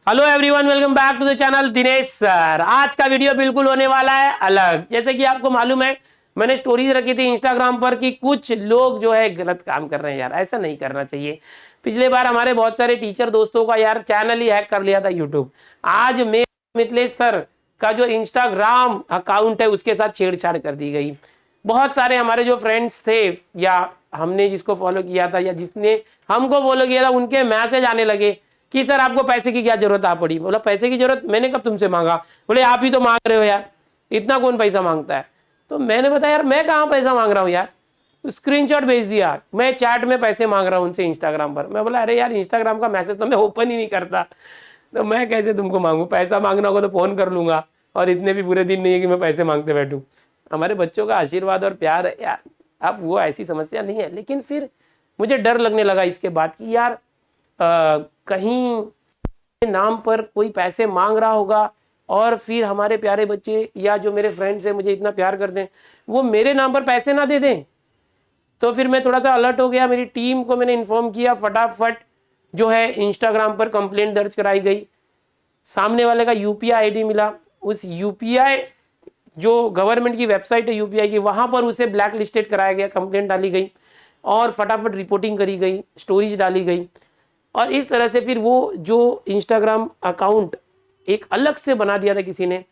Hello everyone, welcome back to the channel Dinesh sir. आज का video बिल्कुल होने वाला है अलग। जैसे कि आपको मालूम है, मैंने स्टोरीज रखी थी इंस्टाग्राम पर कि कुछ लोग जो है गलत काम कर रहे हैं। यार ऐसा नहीं करना चाहिए। पिछले बार हमारे बहुत सारे टीचर दोस्तों का यार चैनल ही हैक कर लिया था यूट्यूब। आज मिथिलेश सर का जो इंस्टाग्राम अकाउंट है उसके साथ छेड़छाड़ कर दी गई। बहुत सारे हमारे जो फ्रेंड्स थे या हमने जिसको फॉलो किया था या जिसने हमको फॉलो किया था उनके मैसेज आने लगे कि सर आपको पैसे की क्या जरूरत आ पड़ी। बोला पैसे की जरूरत मैंने कब तुमसे मांगा। बोले आप ही तो मांग रहे हो यार, इतना कौन पैसा मांगता है। तो मैंने बताया यार मैं कहाँ पैसा मांग रहा हूँ यार। स्क्रीनशॉट भेज दिया, मैं चैट में पैसे मांग रहा हूँ उनसे इंस्टाग्राम पर। मैं बोला अरे यार इंस्टाग्राम का मैसेज तो मैं ओपन ही नहीं करता, तो मैं कैसे तुमको मांगू। पैसा मांगना होगा तो फोन कर लूंगा, और इतने भी पूरे दिन नहीं है कि मैं पैसे मांगते बैठूं। हमारे बच्चों का आशीर्वाद और प्यार है यार। अब वो ऐसी समस्या नहीं है, लेकिन फिर मुझे डर लगने लगा इसके बाद कि यार कहीं नाम पर कोई पैसे मांग रहा होगा और फिर हमारे प्यारे बच्चे या जो मेरे फ्रेंड्स हैं मुझे इतना प्यार करते हैं वो मेरे नाम पर पैसे ना दे दें। तो फिर मैं थोड़ा सा अलर्ट हो गया, मेरी टीम को मैंने इन्फॉर्म किया, फटाफट जो है इंस्टाग्राम पर कंप्लेंट दर्ज कराई गई। सामने वाले का यूपीआई आईडी मिला, उस यूपीआई जो गवर्नमेंट की वेबसाइट है यूपीआई की, वहां पर उसे ब्लैक लिस्टेड कराया गया, कंप्लेंट डाली गई और फटाफट रिपोर्टिंग करी गई, स्टोरीज डाली गई। और इस तरह से फिर वो जो इंस्टाग्राम अकाउंट एक अलग से बना दिया था किसी ने,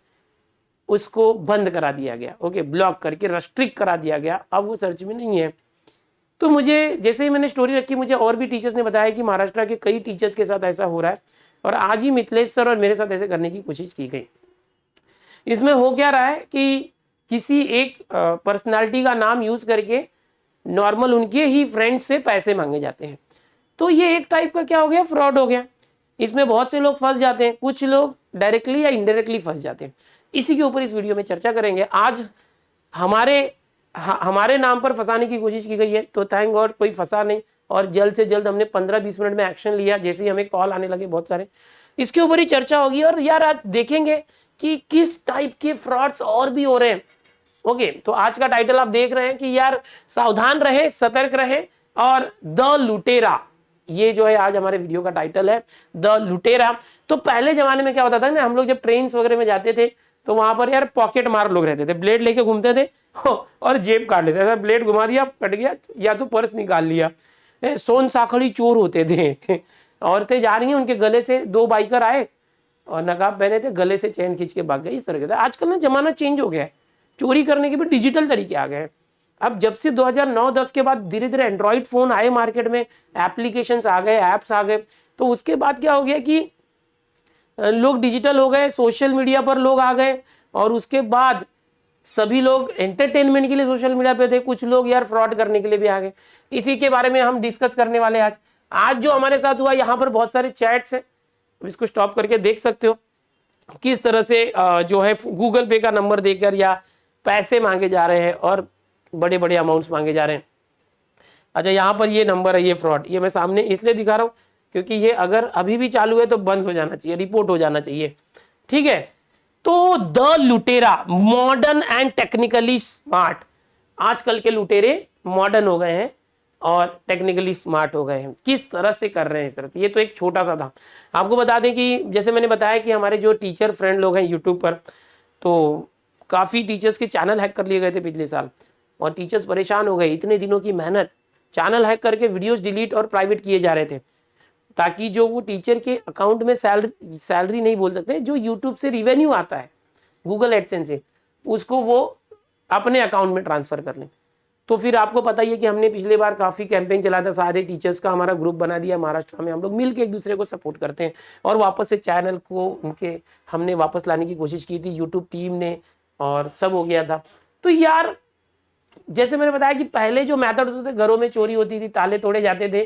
उसको बंद करा दिया गया। ओके, ब्लॉक करके रेस्ट्रिक्ट करा दिया गया, अब वो सर्च में नहीं है। तो मुझे जैसे ही मैंने स्टोरी रखी, मुझे और भी टीचर्स ने बताया कि महाराष्ट्र के कई टीचर्स के साथ ऐसा हो रहा है, और आज ही मिथिलेश सर और मेरे साथ ऐसे करने की कोशिश की गई। इसमें हो क्या रहा है कि किसी एक पर्सनालिटी का नाम यूज करके नॉर्मल उनके ही फ्रेंड से पैसे मांगे जाते हैं। तो ये एक टाइप का क्या हो गया, फ्रॉड हो गया। इसमें बहुत से लोग फंस जाते हैं, कुछ लोग डायरेक्टली या इनडायरेक्टली फंस जाते हैं। इसी के ऊपर इस वीडियो में चर्चा करेंगे। आज हमारे नाम पर फंसाने की कोशिश की गई है, तो थैंक गॉड कोई फंसा नहीं, और जल्द से जल्द हमने 15-20 मिनट में एक्शन लिया। जैसे ही हमें कॉल आने लगे बहुत सारे, इसके ऊपर ही चर्चा होगी। और यार आज देखेंगे कि किस टाइप के फ्रॉड्स और भी हो रहे हैं। ओके, तो आज का टाइटल आप देख रहे हैं कि यार सावधान रहे, सतर्क रहे, और द लुटेरा, ये जो है आज हमारे वीडियो का टाइटल है, द लुटेरा। तो पहले जमाने में क्या होता था ना, हम लोग जब ट्रेन वगैरह में जाते थे तो वहां पर यार पॉकेट मार लोग रहते थे, ब्लेड लेके घूमते थे और जेब काट लेते थे। ब्लेड घुमा दिया, कट गया, या तो पर्स निकाल लिया। सोन साखड़ी चोर होते थे। औरतें जा रही हैं, उनके गले से दो बाइकर आए और नकाब पहने थे, गले से चैन खींच के भाग गए। इस तरह के। आजकल ना जमाना चेंज हो गया है, चोरी करने के भी डिजिटल तरीके आ गए हैं। अब जब से 2009-10 के बाद धीरे धीरे एंड्रॉइड फोन आए मार्केट में, एप्लीकेशंस आ गए, ऐप्स आ गए, तो उसके बाद क्या हो गया कि लोग डिजिटल हो गए, सोशल मीडिया पर लोग आ गए, और उसके बाद सभी लोग एंटरटेनमेंट के लिए सोशल मीडिया पे थे, कुछ लोग यार फ्रॉड करने के लिए भी आ गए। इसी के बारे में हम डिस्कस करने वाले हैं आज। आज जो हमारे साथ हुआ, यहाँ पर बहुत सारे चैट्स हैं, इसको स्टॉप करके देख सकते हो किस तरह से जो है गूगल पे का नंबर देकर या पैसे मांगे जा रहे हैं और बड़े बड़े अमाउंट्स मांगे जा रहे हैं। अच्छा, यहाँ पर ये नंबर है, ये फ्रॉड, ये मैं सामने इसलिए दिखा रहा हूँ क्योंकि ये अगर अभी भी चालू है तो बंद हो जाना चाहिए, रिपोर्ट हो जाना चाहिए। ठीक है, तो द लुटेरा, मॉडर्न एंड टेक्निकली स्मार्ट। आजकल के लुटेरे मॉडर्न हो गए हैं और टेक्निकली स्मार्ट हो गए हैं। किस तरह से कर रहे हैं इस तरह से, ये तो एक छोटा सा था। आपको बता दें कि जैसे मैंने बताया कि हमारे जो टीचर फ्रेंड लोग हैं यूट्यूब पर, तो काफ़ी टीचर्स के चैनल हैक कर लिए गए थे पिछले साल, और टीचर्स परेशान हो गए। इतने दिनों की मेहनत, चैनल हैक करके वीडियोस डिलीट और प्राइवेट किए जा रहे थे, ताकि जो वो टीचर के अकाउंट में सैलरी नहीं बोल सकते, जो यूट्यूब से रिवेन्यू आता है गूगल एडसेंस से, उसको वो अपने अकाउंट में ट्रांसफर कर लें। तो फिर आपको पता ही है कि हमने पिछले बार काफ़ी कैंपेन चलाया था, सारे टीचर्स का हमारा ग्रुप बना दिया महाराष्ट्र में, हम लोग मिल के एक दूसरे को सपोर्ट करते हैं, और वापस से चैनल को उनके हमने वापस लाने की कोशिश की थी यूट्यूब टीम ने, और सब हो गया था। तो यार जैसे मैंने बताया कि पहले जो मेथड होते थे, घरों में चोरी होती थी, ताले तोड़े जाते थे,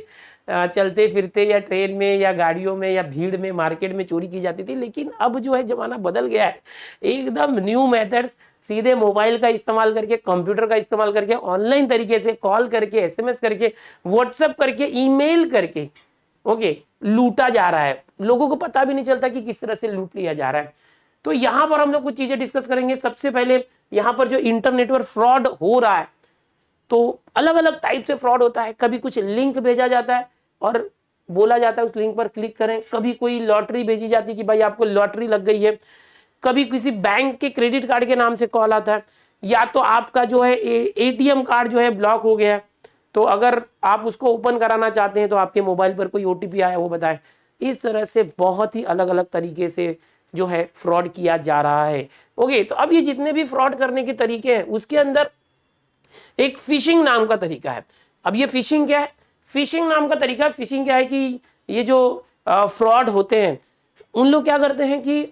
चलते फिरते या ट्रेन में या गाड़ियों में या भीड़ में मार्केट में चोरी की जाती थी। लेकिन अब जो है जमाना बदल गया है, एकदम न्यू मेथड्स, सीधे मोबाइल का इस्तेमाल करके, कंप्यूटर का इस्तेमाल करके, ऑनलाइन तरीके से कॉल करके, एसएमएस करके, व्हाट्सएप करके, ईमेल करके, ओके, लूटा जा रहा है। लोगों को पता भी नहीं चलता कि किस तरह से लूट लिया जा रहा है। तो यहां पर हम लोग कुछ चीजें डिस्कस करेंगे। सबसे पहले यहां पर जो इंटरनेट पर फ्रॉड हो रहा है, तो अलग अलग टाइप से फ्रॉड होता है। कभी कुछ लिंक भेजा जाता है और बोला जाता है उस लिंक पर क्लिक करें, कभी कोई लॉटरी भेजी जाती है कि भाई आपको लॉटरी लग गई है, कभी किसी बैंक के क्रेडिट कार्ड के नाम से कॉल आता है, या तो आपका जो है एटीएम कार्ड जो है ब्लॉक हो गया है, तो अगर आप उसको ओपन कराना चाहते हैं तो आपके मोबाइल पर कोई ओटीपी आया वो बताएं। इस तरह से बहुत ही अलग अलग तरीके से जो है फ्रॉड किया जा रहा है। ओके, तो अब ये जितने भी फ्रॉड करने के तरीके हैं उसके अंदर एक फिशिंग नाम का तरीका है। अब ये फिशिंग क्या है? फिशिंग नाम का तरीका, फिशिंग क्या है कि ये जो फ्रॉड होते हैं उन लोग क्या करते हैं कि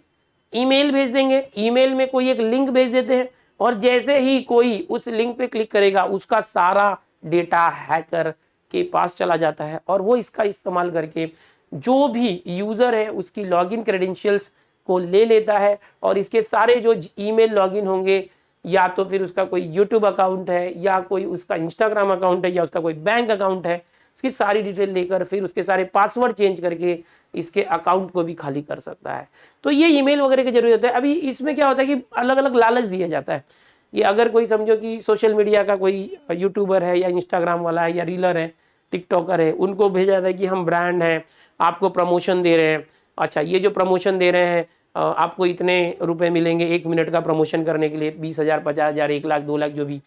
ईमेल भेज देंगे, ईमेल में कोई एक लिंक भेज देते हैं, और जैसे ही कोई उस लिंक पे क्लिक करेगा उसका सारा डेटा हैकर के पास चला जाता है, और वो इसका इस्तेमाल करके जो भी यूजर है उसकी लॉगिन क्रेडेंशियल्स को ले लेता है, और इसके सारे जो ईमेल लॉगिन होंगे, या तो फिर उसका कोई यूट्यूब अकाउंट है, या कोई उसका इंस्टाग्राम अकाउंट है, या उसका कोई बैंक अकाउंट है, उसकी सारी डिटेल लेकर फिर उसके सारे पासवर्ड चेंज करके इसके अकाउंट को भी खाली कर सकता है। तो ये ईमेल वगैरह की जरूरत है। अभी इसमें क्या होता है कि अलग अलग लालच दिया जाता है। ये अगर कोई समझो कि सोशल मीडिया का कोई यूट्यूबर है, या इंस्टाग्राम वाला है, या रीलर है, टिकटॉकर है, उनको भेजा जाता है कि हम ब्रांड हैं, आपको प्रमोशन दे रहे हैं। अच्छा, ये जो प्रमोशन दे रहे हैं आपको इतने रुपए मिलेंगे 1 मिनट का प्रमोशन करने के लिए, 20,000, 50,000, 1 लाख, 2 लाख जो भी,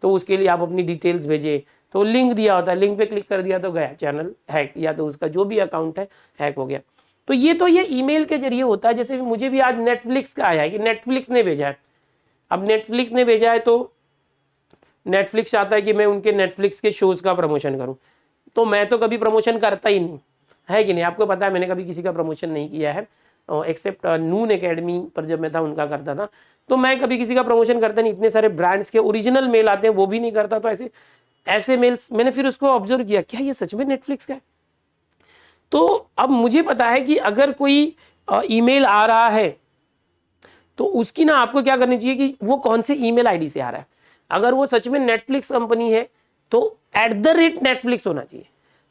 तो उसके लिए आप अपनी डिटेल्स भेजें। तो लिंक दिया होता है, लिंक पे क्लिक कर दिया तो गया चैनल हैक, या तो उसका जो भी अकाउंट है हैक हो गया। तो ये ईमेल के जरिए होता है। जैसे मुझे भी आज नेटफ्लिक्स का आया है कि नेटफ्लिक्स ने भेजा है। अब नेटफ्लिक्स ने भेजा है तो नेटफ्लिक्स चाहता है कि मैं उनके नेटफ्लिक्स के शोज का प्रमोशन करूं, तो मैं तो कभी प्रमोशन करता ही नहीं है कि नहीं, आपको पता है मैंने कभी किसी का प्रमोशन नहीं किया है, एक्सेप्ट नून एकेडमी पर जब मैं था उनका करता था, तो मैं कभी किसी का प्रमोशन करता नहीं। इतने सारे ब्रांड्स के ओरिजिनल मेल आते हैं वो भी नहीं करता। तो ऐसे ऐसे मेल्स मैंने फिर उसको ऑब्जर्व किया, क्या ये सच में नेटफ्लिक्स का है? तो अब मुझे पता है कि अगर कोई ईमेल आ रहा है तो उसकी ना आपको क्या करनी चाहिए कि वो कौन से ईमेल आईडी से आ रहा है। अगर वो सच में नेटफ्लिक्स कंपनी है तो @netflix होना चाहिए।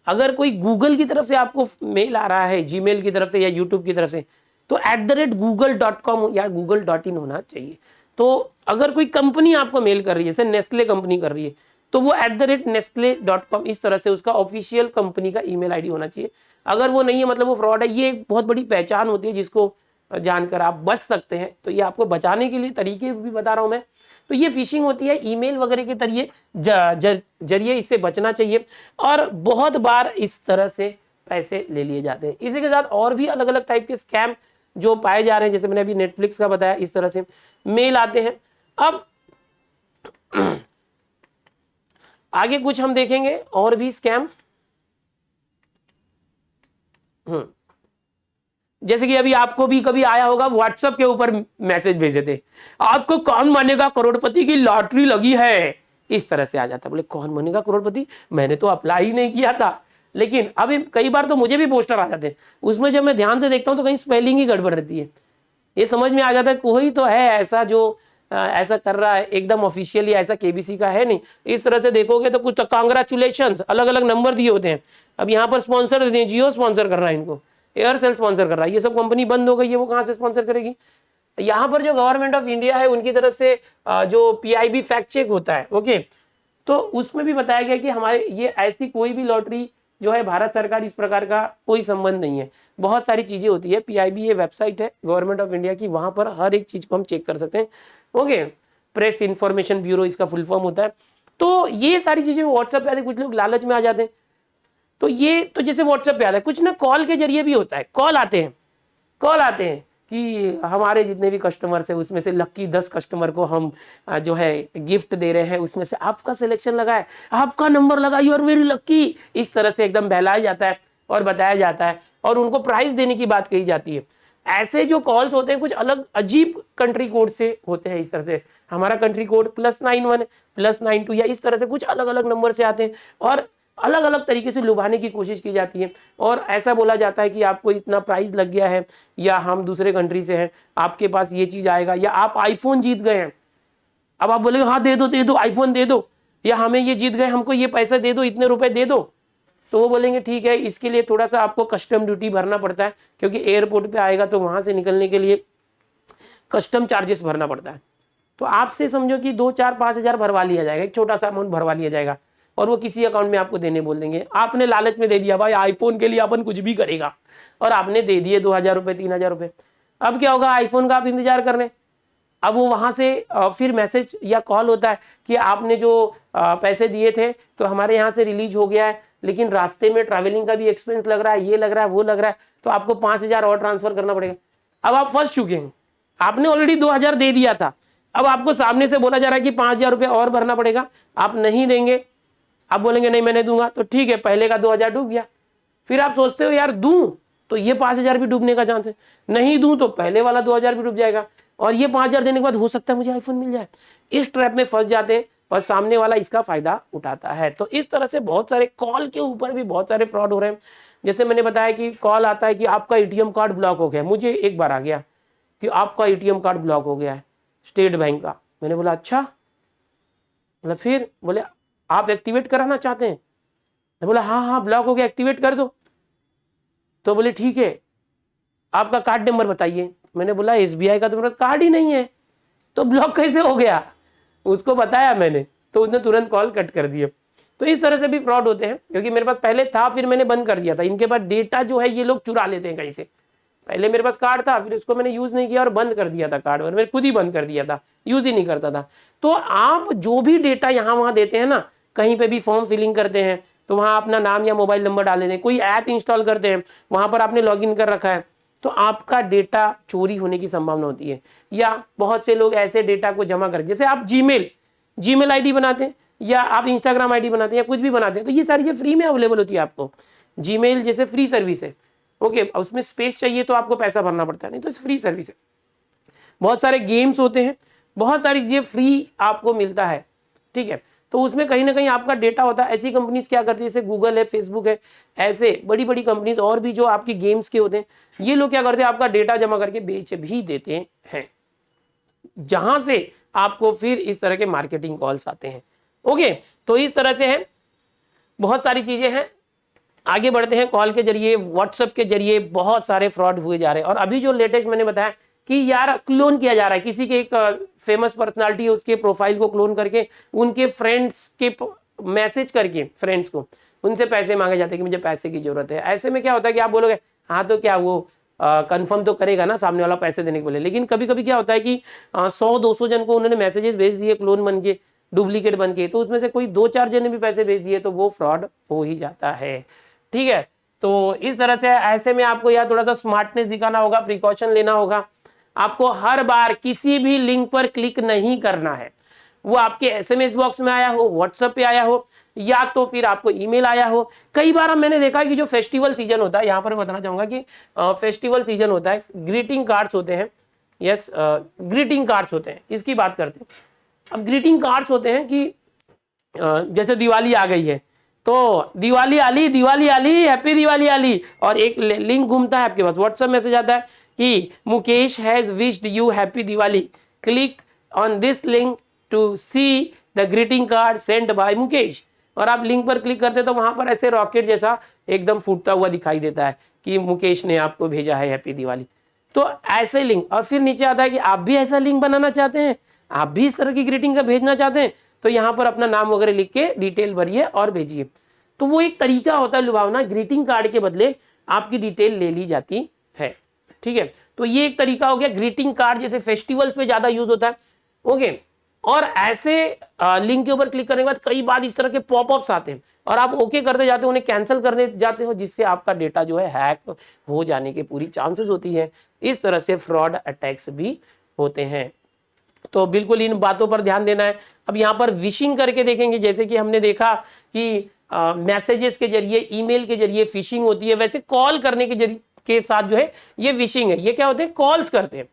अगर कोई गूगल की तरफ से आपको मेल आ रहा है, जीमेल की तरफ से या यूट्यूब की तरफ से, तो @google.com या google.in होना चाहिए। तो अगर कोई कंपनी आपको मेल कर रही है, जैसे नेस्ले कंपनी कर रही है, तो वो @nestle.com इस तरह से उसका ऑफिशियल कंपनी का ईमेल आईडी होना चाहिए। अगर वो नहीं है मतलब वो फ्रॉड है। ये एक बहुत बड़ी पहचान होती है जिसको जानकर आप बच सकते हैं। तो ये आपको बचाने के लिए तरीके भी बता रहा हूं मैं। तो ये फिशिंग होती है, ईमेल वगैरह के जरिए इससे बचना चाहिए, और बहुत बार इस तरह से पैसे ले लिए जाते हैं। इसी के साथ और भी अलग अलग टाइप के स्कैम जो पाए जा रहे हैं, जैसे मैंने अभी नेटफ्लिक्स का बताया, इस तरह से मेल आते हैं। अब आगे कुछ हम देखेंगे और भी स्कैम। जैसे कि अभी आपको भी कभी आया होगा, व्हाट्सएप के ऊपर मैसेज भेजे थे, आपको कौन बनेगा करोड़पति की लॉटरी लगी है, इस तरह से आ जाता है। बोले कौन बनेगा करोड़पति, मैंने तो अप्लाई ही नहीं किया था। लेकिन अभी कई बार तो मुझे भी पोस्टर आ जाते हैं, उसमें जब मैं ध्यान से देखता हूं तो कहीं स्पेलिंग ही गड़बड़ रहती है। ये समझ में आ जाता है कोई तो है ऐसा जो ऐसा कर रहा है, एकदम ऑफिशियली ऐसा केबीसी का है नहीं। इस तरह से देखोगे तो कुछ तो कांग्रेचुलेशंस, अलग अलग नंबर दिए होते हैं। अब यहाँ पर स्पॉन्सर देते हैं, जियो स्पॉन्सर कर रहा है इनको, एयरसेल स्पॉन्सर कर रहा है, ये सब कंपनी बंद हो गई है, वो कहाँ से स्पॉन्सर करेगी। यहाँ पर जो गवर्नमेंट ऑफ इंडिया है उनकी तरफ से जो पीआईबी फैक्ट चेक होता है, ओके, तो उसमें भी बताया गया कि हमारे ये ऐसी कोई भी लॉटरी जो है भारत सरकार इस प्रकार का कोई संबंध नहीं है। बहुत सारी चीजें होती है। पीआईबी ये वेबसाइट है गवर्नमेंट ऑफ इंडिया की, वहां पर हर एक चीज को हम चेक कर सकते हैं। ओके, प्रेस इंफॉर्मेशन ब्यूरो इसका फुल फॉर्म होता है। तो ये सारी चीजें व्हाट्सएप पे आते, कुछ लोग लालच में आ जाते हैं। तो ये तो जैसे व्हाट्सएप पे आता है, कुछ ना कॉल के जरिए भी होता है। कॉल आते हैं कि हमारे जितने भी कस्टमर्स हैं उसमें से लक्की 10 कस्टमर को हम जो है गिफ्ट दे रहे हैं, उसमें से आपका सिलेक्शन लगा है, आपका नंबर लगा, यू आर वेरी लक्की। इस तरह से एकदम बहलाया जाता है और बताया जाता है, और उनको प्राइज देने की बात कही जाती है। ऐसे जो कॉल्स होते हैं कुछ अलग अजीब कंट्री कोड से होते हैं। इस तरह से हमारा कंट्री कोड +91 +92 या इस तरह से कुछ अलग अलग नंबर से आते हैं, और अलग अलग तरीके से लुभाने की कोशिश की जाती है। और ऐसा बोला जाता है कि आपको इतना प्राइस लग गया है, या हम दूसरे कंट्री से हैं, आपके पास ये चीज आएगा, या आप आईफोन जीत गए हैं। अब आप बोलेगे हाँ दे दो आईफोन दे दो, या हमें ये जीत गए, हमको ये पैसा दे दो, इतने रुपए दे दो। तो वो बोलेंगे ठीक है, इसके लिए थोड़ा सा आपको कस्टम ड्यूटी भरना पड़ता है, क्योंकि एयरपोर्ट पे आएगा तो वहां से निकलने के लिए कस्टम चार्जेस भरना पड़ता है। तो आपसे समझो कि 2, 4, 5 हजार भरवा लिया जाएगा, एक छोटा सा अमाउंट भरवा लिया जाएगा। और वो किसी अकाउंट में आपको देने बोल देंगे। आपने लालच में दे दिया भाई आईफोन के लिए अपन कुछ भी करेगा, और आपने दे दिए 2000 रुपये 3000 रुपये। अब क्या होगा, आईफोन का आप इंतजार कर रहे हैं, अब वो वहां से फिर मैसेज या कॉल होता है कि आपने जो पैसे दिए थे तो हमारे यहाँ से रिलीज हो गया है, लेकिन रास्ते में ट्रैवलिंग का भी एक्सपेंस लग रहा है, ये लग रहा है वो लग रहा है, तो आपको 5000 और ट्रांसफर करना पड़ेगा। अब आप फंस चुके हैं, आपने ऑलरेडी 2000 दे दिया था, अब आपको सामने से बोला जा रहा है कि 5000 रुपये और भरना पड़ेगा, आप नहीं देंगे, आप बोलेंगे नहीं मैंने दूंगा, तो ठीक है पहले का 2000 डूब गया। फिर आप सोचते हो यार दूं तो ये 5000 भी डूबने का चांस है, नहीं दूं तो पहले वाला 2000 भी डूब जाएगा, और ये 5000 देने के बाद हो सकता है मुझे आईफोन मिल जाए। इस ट्रैप में फंस जाते हैं और सामने वाला इसका फायदा उठाता है। तो इस तरह से बहुत सारे कॉल के ऊपर भी बहुत सारे फ्रॉड हो रहे हैं। जैसे मैंने बताया कि कॉल आता है कि आपका एटीएम कार्ड ब्लॉक हो गया, मुझे एक बार आ गया कि आपका एटीएम कार्ड ब्लॉक हो गया है स्टेट बैंक का। मैंने बोला अच्छा, मतलब फिर बोले आप एक्टिवेट कराना चाहते हैं? मैं बोला हाँ हाँ ब्लॉक हो गया, एक्टिवेट कर दो। तो बोले ठीक है आपका कार्ड नंबर बताइए। मैंने बोला एसबीआई का तो मेरे पास कार्ड ही नहीं है, तो ब्लॉक कैसे हो गया? उसको बताया मैंने, तो उसने तुरंत कॉल कट कर दिया। तो इस तरह से भी फ्रॉड होते हैं, क्योंकि मेरे पास पहले था फिर मैंने बंद कर दिया था। इनके पास डेटा जो है ये लोग चुरा लेते हैं कहीं से। पहले मेरे पास कार्ड था, फिर उसको मैंने यूज नहीं किया और बंद कर दिया था कार्ड, और मैंने खुद ही बंद कर दिया था, यूज ही नहीं करता था। तो आप जो भी डेटा यहाँ वहाँ देते हैं ना, कहीं पे भी फॉर्म फिलिंग करते हैं तो वहाँ अपना नाम या मोबाइल नंबर डाल देते हैं, कोई ऐप इंस्टॉल करते हैं वहाँ पर आपने लॉगिन कर रखा है, तो आपका डेटा चोरी होने की संभावना होती है। या बहुत से लोग ऐसे डेटा को जमा कर, जैसे आप जीमेल आईडी बनाते हैं या आप इंस्टाग्राम आईडी बनाते हैं या कुछ भी बनाते हैं, तो ये सारी चीज़ें फ्री में अवेलेबल होती है आपको। जीमेल जैसे फ्री सर्विस है, ओके, उसमें स्पेस चाहिए तो आपको पैसा भरना पड़ता है, नहीं तो फ्री सर्विस है। बहुत सारे गेम्स होते हैं, बहुत सारी चीज़ें फ्री आपको मिलता है, ठीक है, तो उसमें कहीं ना कहीं आपका डेटा होता है। ऐसी कंपनीज क्या करती है, जैसे गूगल है, फेसबुक है, ऐसे बड़ी बड़ी कंपनीज और भी जो आपकी गेम्स के होते हैं, ये लोग क्या करते हैं आपका डेटा जमा करके बेच भी देते हैं, जहां से आपको फिर इस तरह के मार्केटिंग कॉल्स आते हैं। ओके, तो इस तरह से है, बहुत सारी चीजें हैं। आगे बढ़ते हैं। कॉल के जरिए, व्हाट्सएप के जरिए बहुत सारे फ्रॉड हुए जा रहे हैं। और अभी जो लेटेस्ट मैंने बताया कि यार क्लोन किया जा रहा है, किसी के एक फेमस पर्सनालिटी है उसके प्रोफाइल को क्लोन करके उनके फ्रेंड्स के मैसेज करके फ्रेंड्स को उनसे पैसे मांगे जाते हैं कि मुझे पैसे की जरूरत है। ऐसे में क्या होता है कि आप बोलोगे हाँ तो क्या वो कंफर्म तो करेगा ना सामने वाला पैसे देने के बोले, लेकिन कभी कभी क्या होता है कि 100-200 जन को उन्होंने मैसेजेस भेज दिए क्लोन बन के, डुप्लीकेट बन के, तो उसमें से कोई 2-4 जन ने भी पैसे भेज दिए तो वो फ्रॉड हो ही जाता है। ठीक है, तो इस तरह से ऐसे में आपको यार थोड़ा सा स्मार्टनेस दिखाना होगा, प्रिकॉशन लेना होगा। आपको हर बार किसी भी लिंक पर क्लिक नहीं करना है, वो आपके एसएमएस बॉक्स में आया हो, व्हाट्सएप पे आया हो, या तो फिर आपको ईमेल आया हो। कई बार मैंने देखा है कि जो फेस्टिवल सीजन होता है, यहाँ पर मैं बताना चाहूंगा कि फेस्टिवल सीजन होता है, ग्रीटिंग कार्ड्स होते हैं, यस ग्रीटिंग कार्ड्स होते हैं, इसकी बात करते हैं। अब ग्रीटिंग कार्ड्स होते हैं कि जैसे दिवाली आ गई है तो दिवाली आली हैप्पी दिवाली आली, और एक लिंक घूमता है आपके पास, व्हाट्सएप मैसेज आता है कि Mukesh has wished you happy Diwali, click on this link to see the greeting card send by Mukesh. और आप लिंक पर क्लिक करते तो वहां पर ऐसे रॉकेट जैसा एकदम फूटता हुआ दिखाई देता है कि मुकेश ने आपको भेजा है हैप्पी दिवाली। तो ऐसे लिंक, और फिर नीचे आता है कि आप भी ऐसा लिंक बनाना चाहते हैं, आप भी इस तरह की ग्रीटिंग का भेजना चाहते हैं, तो यहाँ पर अपना नाम वगैरह लिख के डिटेल भरिए और भेजिए। तो वो एक तरीका होता है लुभावना, ग्रीटिंग कार्ड के बदले आपकी डिटेल ले ली जाती है। ठीक है, तो ये एक तरीका हो गया। ग्रीटिंग कार्ड जैसे फेस्टिवल्स पे ज्यादा यूज होता है। ओके, और ऐसे लिंक के ऊपर क्लिक करने के बाद कई बार इस तरह के पॉपअप्स आते हैं और आप ओके करते जाते हो, उन्हें कैंसिल करने जाते हो, जिससे आपका डेटा जो है हैक हो जाने की पूरी चांसेस होती है। इस तरह से फ्रॉड अटैक्स भी होते हैं, तो बिल्कुल इन बातों पर ध्यान देना है। अब यहाँ पर विशिंग करके देखेंगे, जैसे कि हमने देखा कि मैसेजेस के जरिए, ईमेल के जरिए फिशिंग होती है, वैसे कॉल करने के जरिए के साथ जो है ये विशिंग है। ये क्या होते हैं, कॉल्स करते हैं।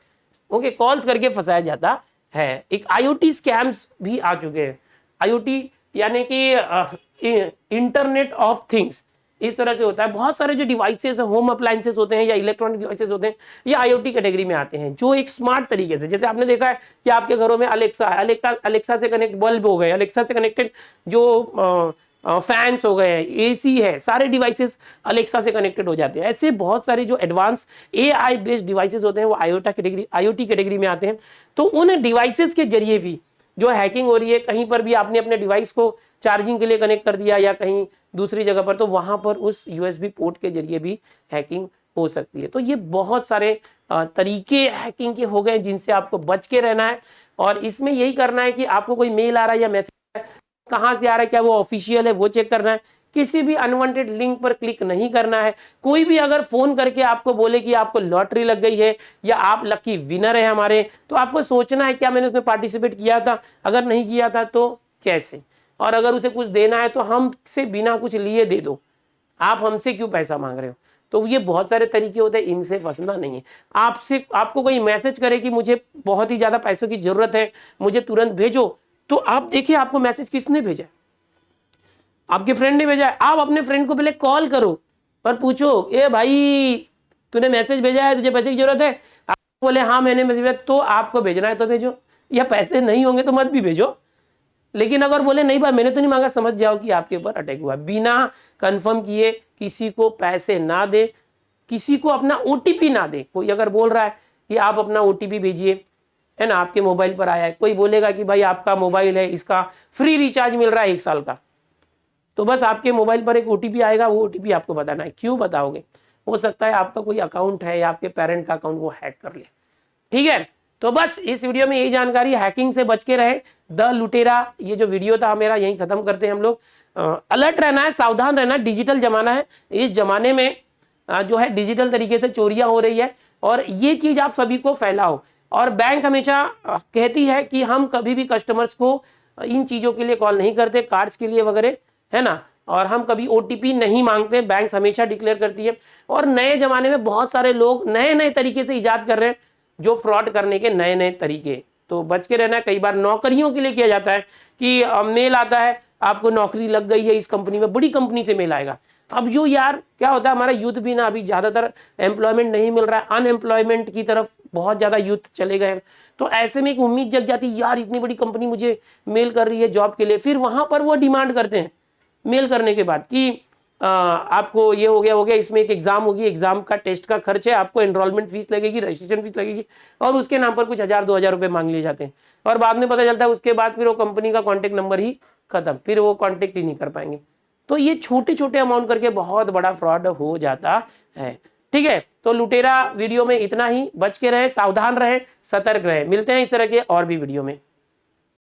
ओके, कॉल्स करके फंसाया जाता है। एक आईओटी स्कैम्स भी आ चुके हैं। आईओटी यानी कि इंटरनेट ऑफ थिंग्स, इस तरह से होता है। बहुत सारे जो डिवाइसेस होम अप्लायंसेस होते हैं या इलेक्ट्रॉनिक डिवाइसेस होते हैं, ये आईओटी कैटेगरी में आते हैं, जो एक स्मार्ट तरीके से, जैसे आपने देखा है कि आपके घरों में अलेक्सा है, अलेक्सा से कनेक्ट बल्ब हो गए, अलेक्सा से कनेक्टेड जो फैंस हो गए, एसी है, सारे डिवाइसेस अलेक्सा से कनेक्टेड हो जाते हैं। ऐसे बहुत सारे जो एडवांस एआई बेस्ड डिवाइसेस होते हैं वो आईओटी कैटेगरी में आते हैं। तो उन डिवाइसेस के जरिए भी जो हैकिंग हो रही है, कहीं पर भी आपने अपने डिवाइस को चार्जिंग के लिए कनेक्ट कर दिया या कहीं दूसरी जगह पर, तो वहां पर उस यूएसबी पोर्ट के जरिए भी हैकिंग हो सकती है। तो ये बहुत सारे तरीके हैकिंग के हो गए जिनसे आपको बच के रहना है। और इसमें यही करना है कि आपको कोई मेल आ रहा है या मैसेज कहाँ से आ रहा है, क्या वो ऑफिशियल है, वो चेक करना है। किसी भी अनवांटेड लिंक पर क्लिक नहीं करना है। कोई भी अगर फोन करके आपको बोले कि आपको लॉटरी लग गई है या आप लकी विनर है हमारे, तो आपको सोचना है क्या मैंने उसमें पार्टिसिपेट किया था, अगर नहीं किया था तो कैसे, और अगर उसे कुछ देना है तो हमसे बिना कुछ लिए दे दो, आप हमसे क्यों पैसा मांग रहे हो। तो ये बहुत सारे तरीके होते हैं, इनसे फंसना नहीं है। आपको कोई मैसेज करे कि मुझे बहुत ही ज्यादा पैसों की जरूरत है, मुझे तुरंत भेजो, तो आप देखिए आपको मैसेज किसने भेजा, आपके फ्रेंड ने भेजा है। आप अपने फ्रेंड को पहले कॉल करो और पूछो, ए भाई तूने मैसेज भेजा है, तुझे पैसे की जरूरत है, आप बोले हाँ मैंने मैसेज भेजा, तो आपको भेजना है तो भेजो, या पैसे नहीं होंगे तो मत भी भेजो। लेकिन अगर बोले नहीं भाई मैंने तो नहीं मांगा, समझ जाओ कि आपके ऊपर अटैक हुआ। बिना कंफर्म किए किसी को पैसे ना दे, किसी को अपना ओटीपी ना दे। कोई अगर बोल रहा है कि आप अपना ओटीपी भेजिए, है ना, आपके मोबाइल पर आया है, कोई बोलेगा कि भाई आपका मोबाइल है, इसका फ्री रिचार्ज मिल रहा है 1 साल का, तो बस आपके मोबाइल पर एक ओटीपी आएगा, वो ओटीपी आपको बताना है। क्यों बताओगे, हो सकता है आपका कोई अकाउंट है या आपके पेरेंट का अकाउंट वो हैक कर ले। ठीक है, तो बस इस वीडियो में यही जानकारी, हैकिंग से बच के रहे, द लुटेरा, ये जो वीडियो था मेरा यही खत्म करते हैं हम लोग। अलर्ट रहना है, सावधान रहना है, डिजिटल जमाना है, इस जमाने में जो है डिजिटल तरीके से चोरियां हो रही है, और ये चीज आप सभी को फैलाओ। और बैंक हमेशा कहती है कि हम कभी भी कस्टमर्स को इन चीजों के लिए कॉल नहीं करते, कार्ड्स के लिए वगैरह, है ना, और हम कभी ओटीपी नहीं मांगते, बैंक हमेशा डिक्लेयर करती है। और नए जमाने में बहुत सारे लोग नए नए तरीके से इजाद कर रहे हैं, जो फ्रॉड करने के नए नए तरीके, तो बच के रहना है। कई बार नौकरियों के लिए किया जाता है कि मेल आता है आपको नौकरी लग गई है इस कंपनी में, बड़ी कंपनी से मेल आएगा। अब जो यार क्या होता है, हमारा यूथ भी ना अभी ज्यादातर एम्प्लॉयमेंट नहीं मिल रहा है, अनएम्प्लॉयमेंट की तरफ बहुत ज्यादा यूथ चले गए हैं। तो ऐसे में एक उम्मीद जग जाती है, यार इतनी बड़ी कंपनी मुझे मेल कर रही है जॉब के लिए, फिर वहां पर वो डिमांड करते हैं मेल करने के बाद कि आपको ये हो गया, इसमें एक एग्जाम होगी, एग्जाम का टेस्ट का खर्च है, आपको एनरोलमेंट फीस लगेगी, रजिस्ट्रेशन फीस लगेगी, और उसके नाम पर कुछ 1000-2000 रुपए मांग लिए जाते हैं। और बाद में पता चलता है उसके बाद फिर वो कंपनी का कॉन्टेक्ट नंबर ही खत्म, फिर वो कॉन्टेक्ट ही नहीं कर पाएंगे। तो ये छोटे छोटे अमाउंट करके बहुत बड़ा फ्रॉड हो जाता है। ठीक है, तो लुटेरा वीडियो में इतना ही, बच के रहे, सावधान रहे, सतर्क रहे। मिलते हैं इस तरह के और भी वीडियो में।